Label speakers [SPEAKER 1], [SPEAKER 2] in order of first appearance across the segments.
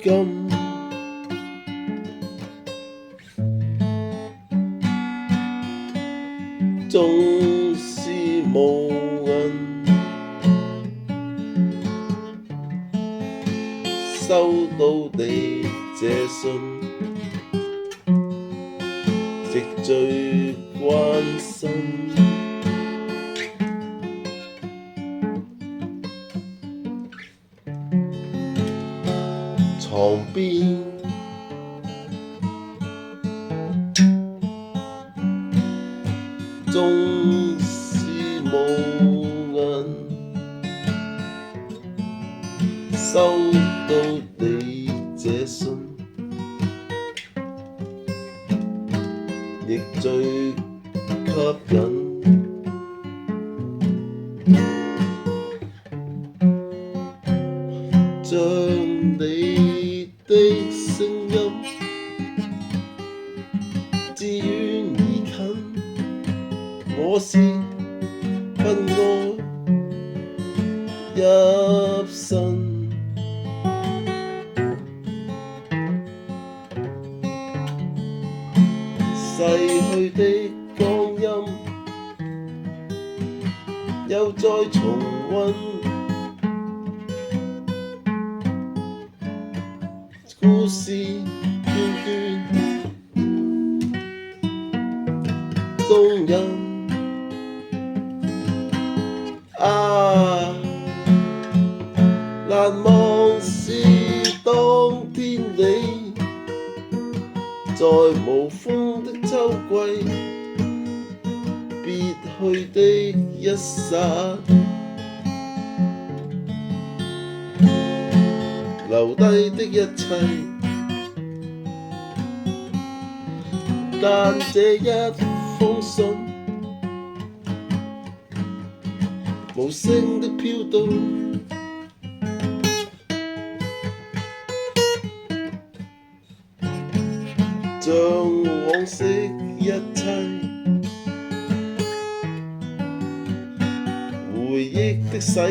[SPEAKER 1] 金，縱是無銀，收到你這信，亦最關心。床邊縱是無銀，收到你這信，亦最吸引。像你的聲音，自遠而近，我是不愛入神。逝去的光陰，又再重溫。故事段段動人啊！難忘是當天你在無風的秋季別去的一剎，留低的一切，但這一封信無聲的飄到，像往昔一切回憶的洗禮。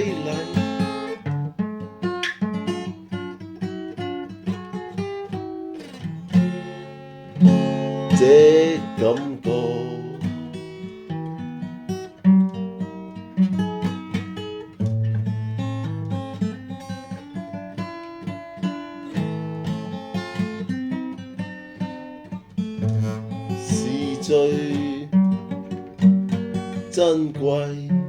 [SPEAKER 1] 這感覺是最珍貴。